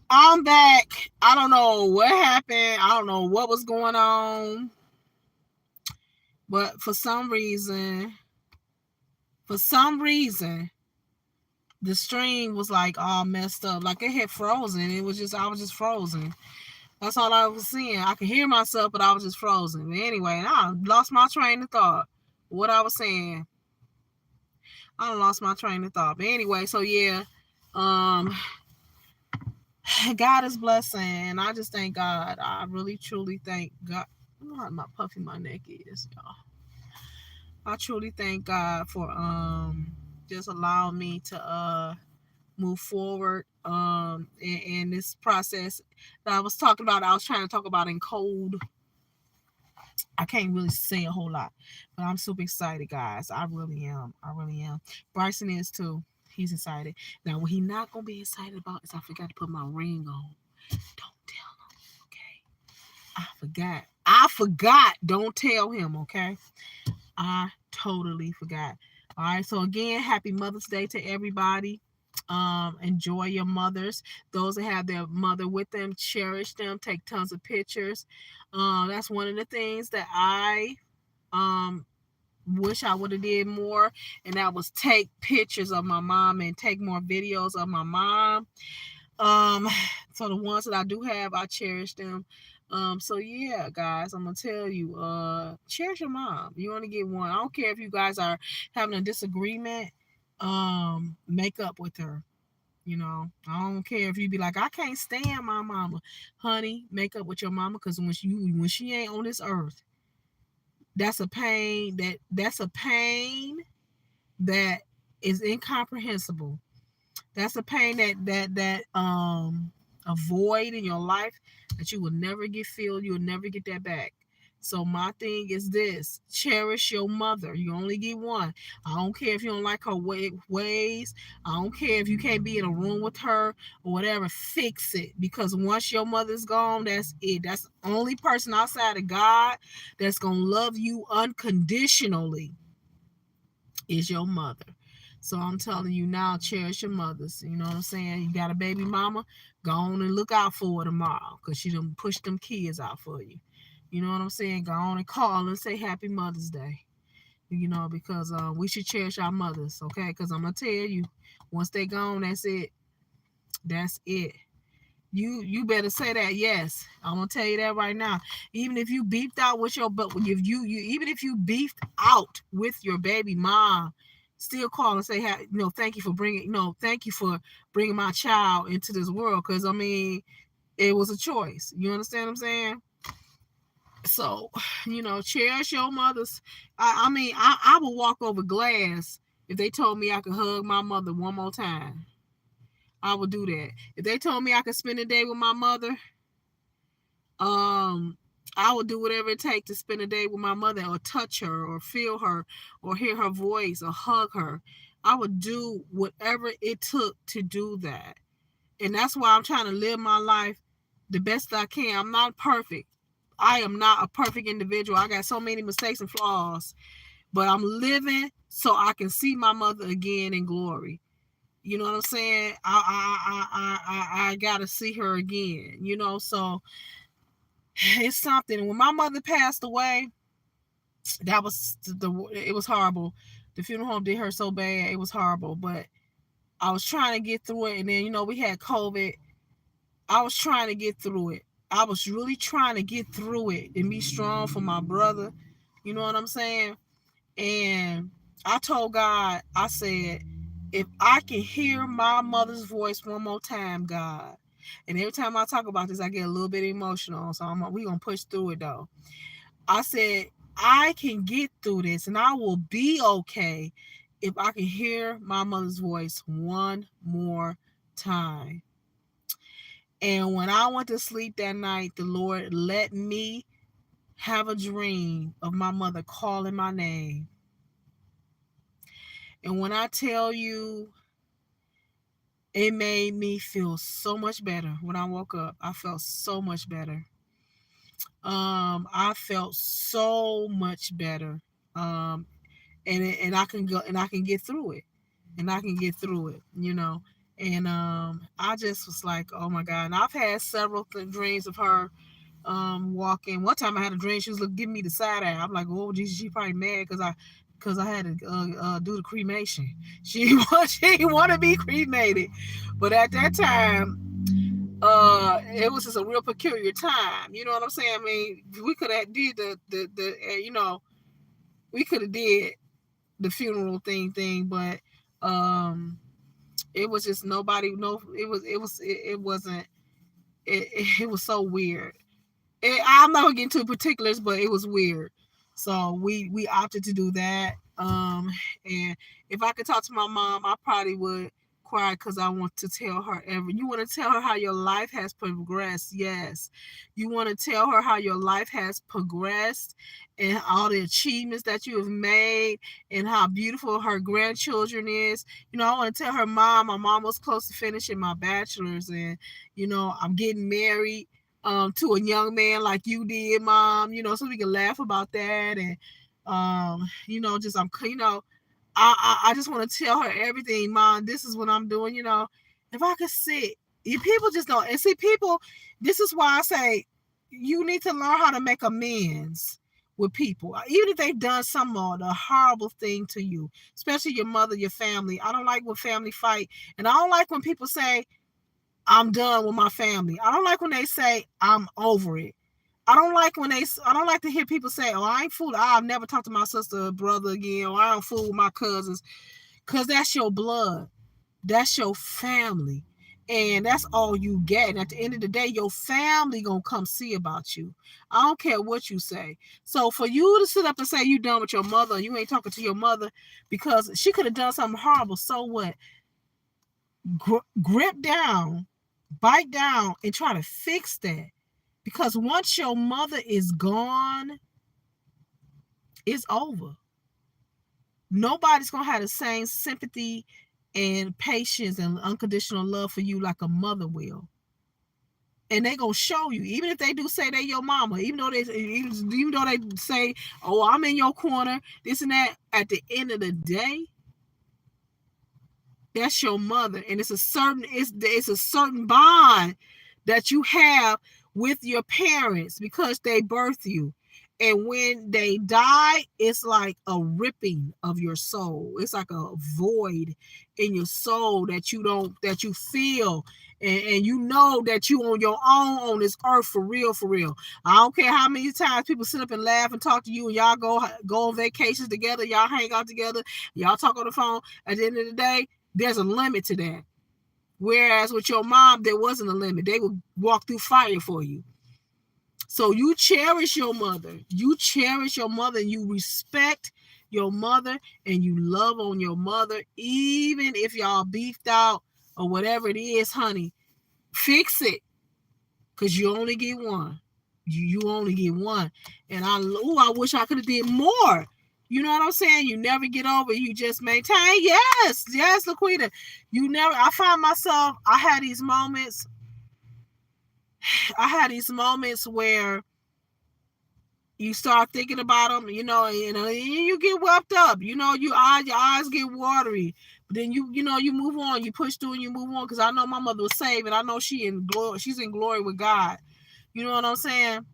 I'm back. I don't know what happened. I don't know what was going on. But for some reason, the stream was like all messed up. Like it had frozen. I was just frozen. That's all I was seeing. I could hear myself, but I was just frozen. But anyway, I lost my train of thought. What I was saying. I lost my train of thought. But anyway, so yeah. Um God is blessing. I just thank God. I really truly thank God. I don't know how puffy my neck is, y'all. I truly thank God for just allowing me to move forward in this process that I was talking about. I was trying to talk about in code. I can't really say a whole lot, but I'm super excited, guys. I really am. I really am. Bryson is too. He's excited. Now, what he not gonna be excited about is I forgot to put my ring on. Don't tell him, okay? I forgot. Don't tell him, okay? I totally forgot. All right. So again, happy Mother's Day to everybody. Enjoy your mothers. Those that have their mother with them, cherish them. Take tons of pictures. That's one of the things that I um wish I would have did more, and that was take pictures of my mom and take more videos of my mom. Um, so the ones that I do have, I cherish them. So yeah, guys, I'm gonna tell you, cherish your mom. You only get one. I don't care if you guys are having a disagreement. Make up with her. You know, I don't care if you be like, I can't stand my mama, honey. Make up with your mama, because when she ain't on this earth, that's a pain. That's a pain that is incomprehensible. That's a pain that a void in your life that you will never get filled. You will never get that back. So my thing is this: cherish your mother. You only get one. I don't care if you don't like her ways. I don't care if you can't be in a room with her or whatever. Fix it, because once your mother's gone, that's it. That's the only person outside of God that's gonna love you unconditionally is your mother. So I'm telling you now, cherish your mothers. You know what I'm saying? You got a baby mama, go on and look out for her tomorrow, because she done push them kids out for you. You know what I'm saying? Go on and call and say Happy Mother's Day. You know, because we should cherish our mothers, okay? Because I'm gonna tell you, once they gone, that's it. That's it. You better say that. Yes, I'm gonna tell you that right now. Even if you beefed out with your, but if you even if you beefed out with your baby mom, still call and say, thank you for bringing, thank you for bringing my child into this world. Because I mean, it was a choice. You understand what I'm saying? So, cherish your mothers. I mean, I would walk over glass if they told me I could hug my mother one more time. I would do that. If they told me I could spend a day with my mother, um I would do whatever it takes to spend a day with my mother, or touch her, or feel her, or hear her voice, or hug her. I would do whatever it took to do that. And that's why I'm trying to live my life the best I can. I'm not perfect. I am not a perfect individual. I got so many mistakes and flaws, but I'm living so I can see my mother again in glory. You know what I'm saying? I gotta see her again. So it's something. When my mother passed away, that was it was horrible. The funeral home did her so bad. It was horrible. But I was trying to get through it, and then we had COVID. I was trying to get through it. I was really trying to get through it and be strong for my brother. You know what I'm saying? And I told God, I said, if I can hear my mother's voice one more time, God. And every time I talk about this, I get a little bit emotional. So we gonna push through it though. I said, I can get through this and I will be okay if I can hear my mother's voice one more time. And when I went to sleep that night, the Lord let me have a dream of my mother calling my name. And when I tell you, it made me feel so much better. When I woke up, I felt so much better. I felt so much better. And I can go and I can get through it. And I can get through it. And I just was like, oh my God. And I've had several dreams of her walking. One time I had a dream she was giving me the side eye. I'm like, oh Jesus, she probably mad because I had to do the cremation. She didn't want to be cremated, but at that time, it was just a real peculiar time. You know what I'm saying? I mean, we could have did we could have did the funeral thing, but um, it was just nobody. No, it wasn't. It was so weird. I'm not gonna get into particulars, but it was weird. So we opted to do that. And if I could talk to my mom, I probably would cry because I want to tell her you want to tell her how your life has progressed. Yes. You want to tell her how your life has progressed and all the achievements that you have made and how beautiful her grandchildren is. I want to tell her mom, I'm almost close to finishing my bachelor's, and I'm getting married to a young man like you did, mom, so we can laugh about that. And just I just want to tell her everything, mom. This is what I'm doing. If I could sit, people just don't. And see, people, this is why I say you need to learn how to make amends with people, even if they've done some or the horrible thing to you, especially your mother, your family. I don't like when family fight, and I don't like when people say I'm done with my family. I don't like when they say I'm over it. I don't like to hear people say, oh, I ain't fooled. I'll never talk to my sister or brother again, or I don't fool with my cousins. Because that's your blood. That's your family. And that's all you get. And at the end of the day, your family gonna come see about you. I don't care what you say. So for you to sit up and say you done with your mother, you ain't talking to your mother because she could have done something horrible. So what? Grip down, bite down, and try to fix that. Because once your mother is gone, it's over. Nobody's going to have the same sympathy and patience and unconditional love for you like a mother will. And they going to show you, even if they do say they your mama, even though they say, oh, I'm in your corner, this and that, at the end of the day, that's your mother. And it's a certain bond that you have with your parents because they birthed you. And when they die, it's like a ripping of your soul. It's like a void in your soul that you feel. And you know that you on your own on this earth for real, for real. I don't care how many times people sit up and laugh and talk to you and y'all go on vacations together, y'all hang out together, y'all talk on the phone. At the end of the day, there's a limit to that. Whereas with your mom, there wasn't a limit. They would walk through fire for you. So you cherish your mother. You cherish your mother and you respect your mother and you love on your mother, even if y'all beefed out or whatever it is, honey. Fix it. Because you only get one. You only get one. And I wish I could have did more. You know what I'm saying? You never get over. You just maintain. Yes, Laquita. I find myself, I had these moments where you start thinking about them, and you get wrapped up. Your eyes get watery. But then you move on. You push through and you move on. Because I know my mother was saved, and I know she's in glory with God. You know what I'm saying?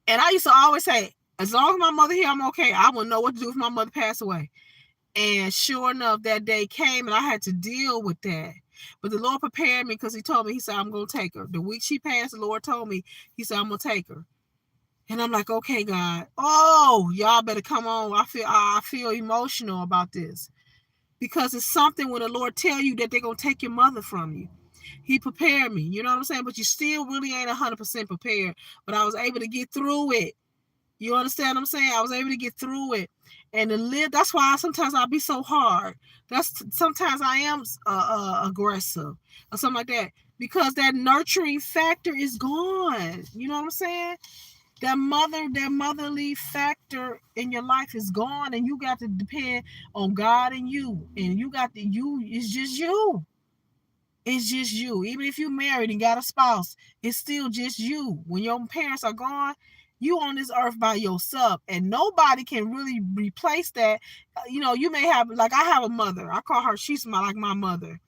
And I used to always say, as long as my mother here, I'm okay. I wouldn't know what to do if my mother passed away. And sure enough, that day came and I had to deal with that. But the Lord prepared me because he told me, he said, I'm going to take her. The week she passed, the Lord told me, he said, I'm going to take her. And I'm like, okay, God. Oh, y'all better come on. I feel emotional about this. Because it's something when the Lord tell you that they're going to take your mother from you. He prepared me. You know what I'm saying? But you still really ain't 100% prepared. But I was able to get through it. You understand what I'm saying? I was able to get through it and to live. That's why sometimes I'll be so hard. Sometimes I am aggressive or something like that because that nurturing factor is gone. You know what I'm saying? That motherly factor in your life is gone, and you got to depend on God and you. And it's just you. It's just you. Even if you're married and got a spouse, it's still just you. When your parents are gone, you on this earth by yourself, and nobody can really replace that. You may have, like, I have a mother. I call her, she's like my mother.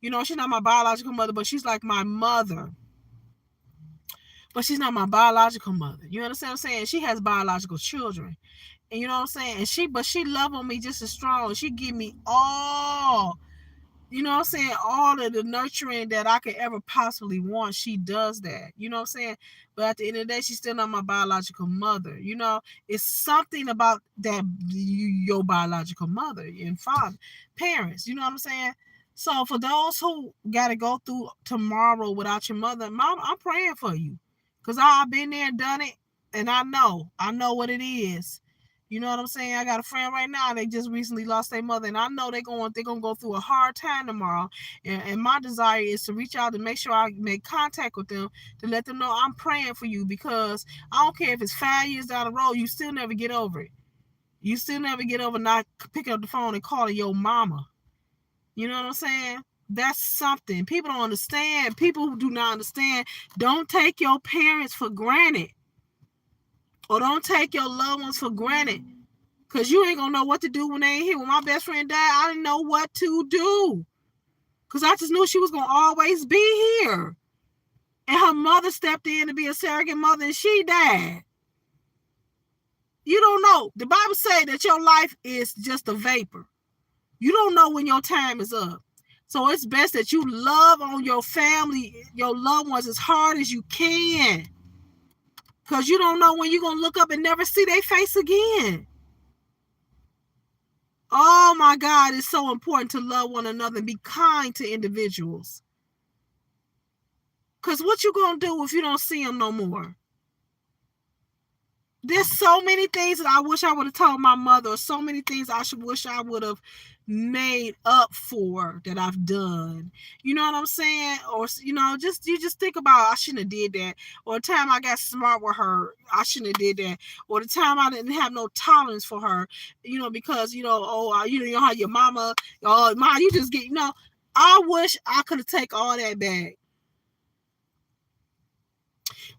You know, she's not my biological mother, but she's like my mother. But she's not my biological mother. You understand what I'm saying? She has biological children. And you know what I'm saying? And she love on me just as strong. She give me all, you know what I'm saying, all of the nurturing that I could ever possibly want. She does that. You know what I'm saying? But at the end of the day, she's still not my biological mother. You know, it's something about that, your biological mother and father, parents. You know what I'm saying? So for those who got to go through tomorrow without your mother, Mom, I'm praying for you. Because I've been there and done it. And I know what it is. You know what I'm saying? I got a friend right now. They just recently lost their mother, and I know they're gonna go through a hard time tomorrow. And my desire is to reach out and make sure I make contact with them to let them know I'm praying for you, because I don't care if it's 5 years down the road, you still never get over it. You still never get over not picking up the phone and calling your mama. You know what I'm saying? That's something people don't understand. People who do not understand, don't take your parents for granted. Or don't take your loved ones for granted. Because you ain't going to know what to do when they ain't here. When my best friend died, I didn't know what to do. Because I just knew she was going to always be here. And her mother stepped in to be a surrogate mother, and she died. You don't know. The Bible says that your life is just a vapor. You don't know when your time is up. So it's best that you love on your family, your loved ones, as hard as you can. Because you don't know when you're going to look up and never see their face again. Oh my God, it's so important to love one another and be kind to individuals. Because what you going to do if you don't see them no more? There's so many things that I wish I would have told my mother, or so many things I wish I would have made up for that I've done. You know what I'm saying? Or, you know, you just think about, I shouldn't have did that. Or the time I got smart with her, I shouldn't have did that. Or the time I didn't have no tolerance for her, you know, because, you know, you know how your mama, oh, Ma, you just get, you know, I wish I could have taken all that back.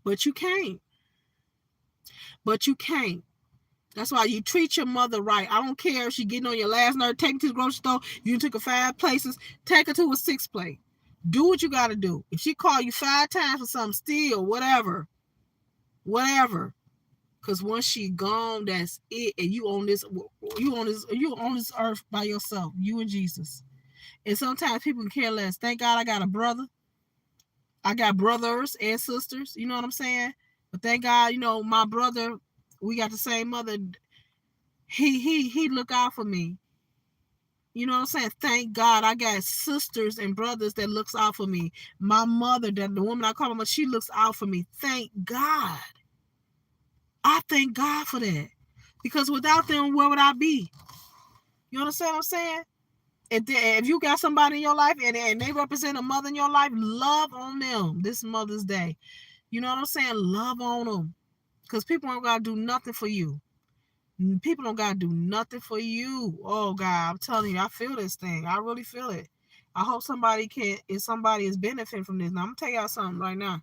But you can't. But you can't. That's why you treat your mother right. I don't care if she's getting on your last nerve. Take her to the grocery store. You took her 5 places. Take her to a 6th plate. Do what you got to do. If she call you 5 times for something, still, whatever. Because once she gone, that's it. And you on this earth by yourself. You and Jesus. And sometimes people can care less. Thank God I got a brother. I got brothers and sisters. You know what I'm saying? But thank God, you know, my brother, we got the same mother. He look out for me. You know what I'm saying? Thank God I got sisters and brothers that looks out for me. My mother, the woman I call her mother, she looks out for me. Thank God. I thank God for that. Because without them, where would I be? You understand what I'm saying? If you got somebody in your life and they represent a mother in your life, love on them this Mother's Day. You know what I'm saying? Love on them. Because people don't got to do nothing for you. People don't got to do nothing for you. Oh, God, I'm telling you, I feel this thing. I really feel it. I hope somebody is benefiting from this. Now, I'm going to tell y'all something right now.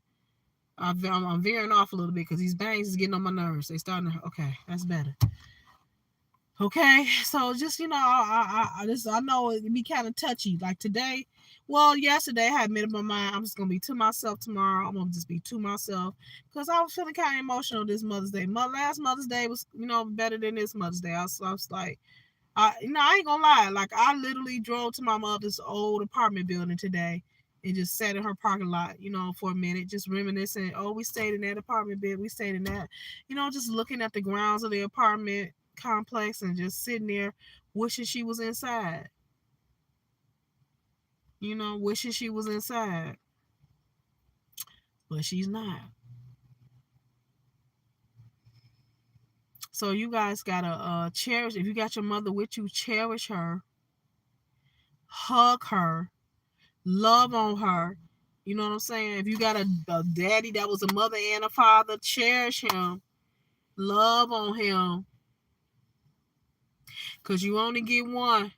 I'm veering off a little bit because these bangs is getting on my nerves. They starting to, okay, that's better. Okay, so just, you know, I know it can be kind of touchy. Like today, well, yesterday I had made up my mind. I'm just going to be to myself tomorrow. I'm going to just be to myself because I was feeling kind of emotional this Mother's Day. My last Mother's Day was, you know, better than this Mother's Day. I was like, I ain't going to lie. Like, I literally drove to my mother's old apartment building today and just sat in her parking lot, you know, for a minute, just reminiscing. Oh, we stayed in that apartment bed. We stayed in that, you know, just looking at the grounds of the apartment complex and just sitting there wishing she was inside. You know, wishing she was inside. But she's not. So you guys gotta cherish. If you got your mother with you, cherish her. Hug her. Love on her. You know what I'm saying? If you got a daddy that was a mother and a father, cherish him. Love on him. Because you only get one.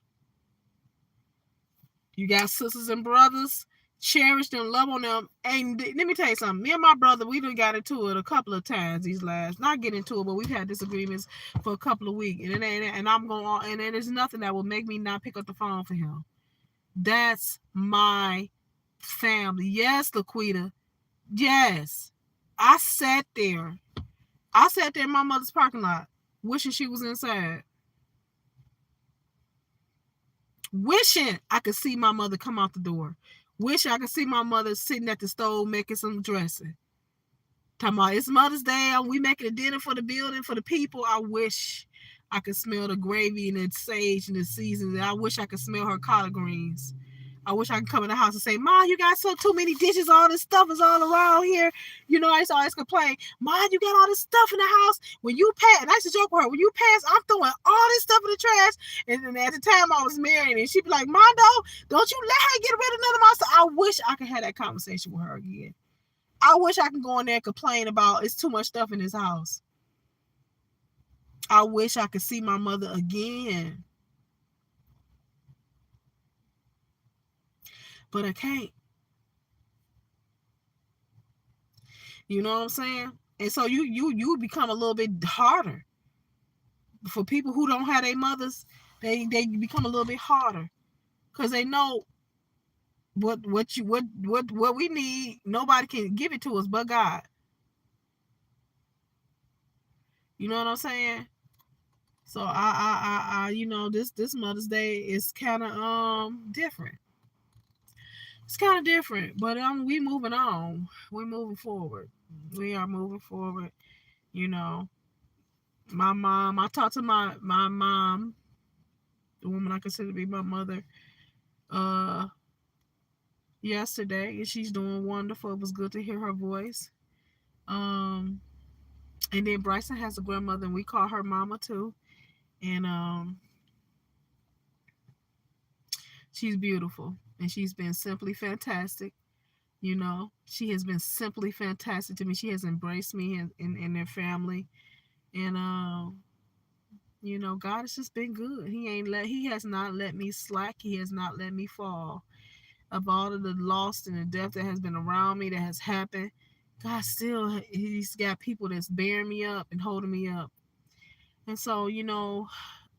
You got sisters and brothers. Cherish them, love on them. And let me tell you something. Me and my brother, we done got into it a couple of times these last. Not get into it, but we've had disagreements for a couple of weeks. And I'm going on, and there's nothing that will make me not pick up the phone for him. That's my family. Yes, Laquita. Yes. I sat there in my mother's parking lot, wishing she was inside. Wishing I could see my mother come out the door. Wishing I could see my mother sitting at the stove making some dressing. Talking about it's Mother's Day, we making a dinner for the building, for the people. I wish I could smell the gravy and the sage and the seasoning. I wish I could smell her collard greens. I wish I could come in the house and say, Mom, you got too many dishes. All this stuff is all around here. You know, I used to always complain, Mom, you got all this stuff in the house. When you pass, and I used to joke with her, when you pass, I'm throwing all this stuff in the trash. And at the time I was married, and she'd be like, Mondo, don't you let her get rid of none of my stuff. I wish I could have that conversation with her again. I wish I could go in there and complain about it's too much stuff in this house. I wish I could see my mother again. But I can't. You know what I'm saying? And so you become a little bit harder. For people who don't have their mothers, they become a little bit harder. Because they know what we need, nobody can give it to us but God. You know what I'm saying? So I you know, this Mother's Day is kind of different. It's kind of different, but we moving on. We're moving forward. We are moving forward. You know, my mom. I talked to my mom, the woman I consider to be my mother, yesterday, and she's doing wonderful. It was good to hear her voice. And then Bryson has a grandmother, and we call her Mama too. And she's beautiful, and she's been simply fantastic. You know, she has been simply fantastic to me. She has embraced me in their family, and you know, God has just been good. He has not let me slack. He has not let me fall. Of all of the loss and the death that has been around me, that has happened, God still, he's got people that's bearing me up and holding me up. And so, you know,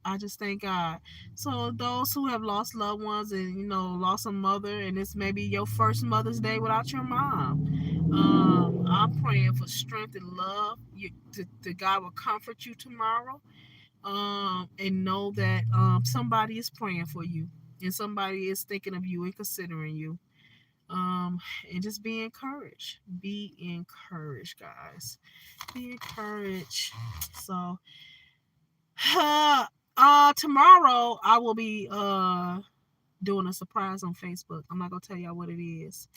I just thank God. So those who have lost loved ones and, you know, lost a mother, and it's maybe your first Mother's Day without your mom, I'm praying for strength and love. That God will comfort you tomorrow, and know that somebody is praying for you, and somebody is thinking of you and considering you. And just be encouraged. Be encouraged, guys. Be encouraged. So, tomorrow I will be doing a surprise on Facebook. I'm not gonna tell y'all what it is.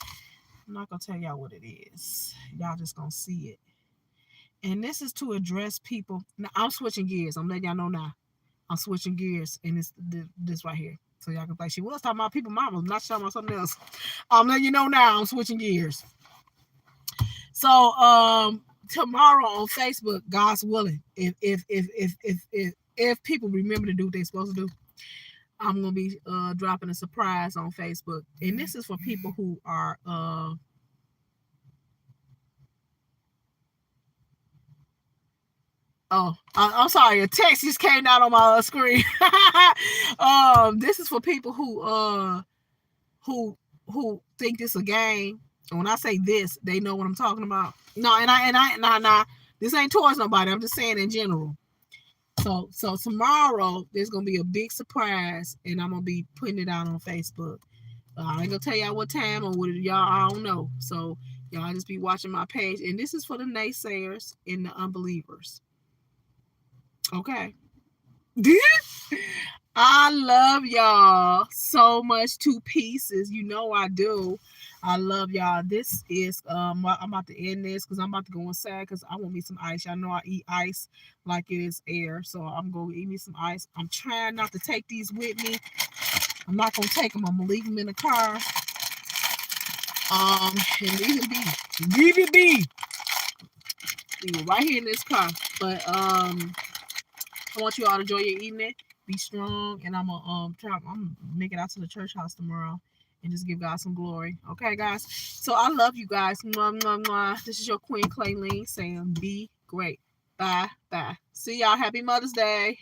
Y'all just gonna see it. And this is to address people. Now, I'm switching gears. I'm letting y'all know now. I'm switching gears, and it's this right here. So y'all can think she was talking about people mama, not talking about something else. I'm letting you know now. I'm switching gears. So tomorrow on Facebook, God's willing, if people remember to do what they're supposed to do, I'm gonna be dropping a surprise on Facebook, and this is for people who are I'm sorry, a text just came out on my screen. This is for people who think this a game. And when I say this, they know what I'm talking about. No, and this ain't towards nobody. I'm just saying in general. So tomorrow there's gonna be a big surprise, and I'm gonna be putting it out on Facebook. I ain't gonna tell y'all what time or what y'all. I don't know. So y'all just be watching my page, and this is for the naysayers and the unbelievers. Okay. I love y'all so much. 2 pieces. You know I do. I love y'all. This is I'm about to end this because I'm about to go inside because I want me some ice. Y'all know I eat ice like it is air. So I'm gonna eat me some ice. I'm trying not to take these with me. I'm not gonna take them. I'm gonna leave them in the car. And leave it be. Leave it be. Leave it right here in this car. But I want you all to enjoy your evening. Be strong, and I'm gonna make it out to the church house tomorrow and just give God some glory. Okay, guys. So I love you guys. Mwah, mwah, mwah. This is your Queen Clayleen saying be great. Bye. See y'all. Happy Mother's Day.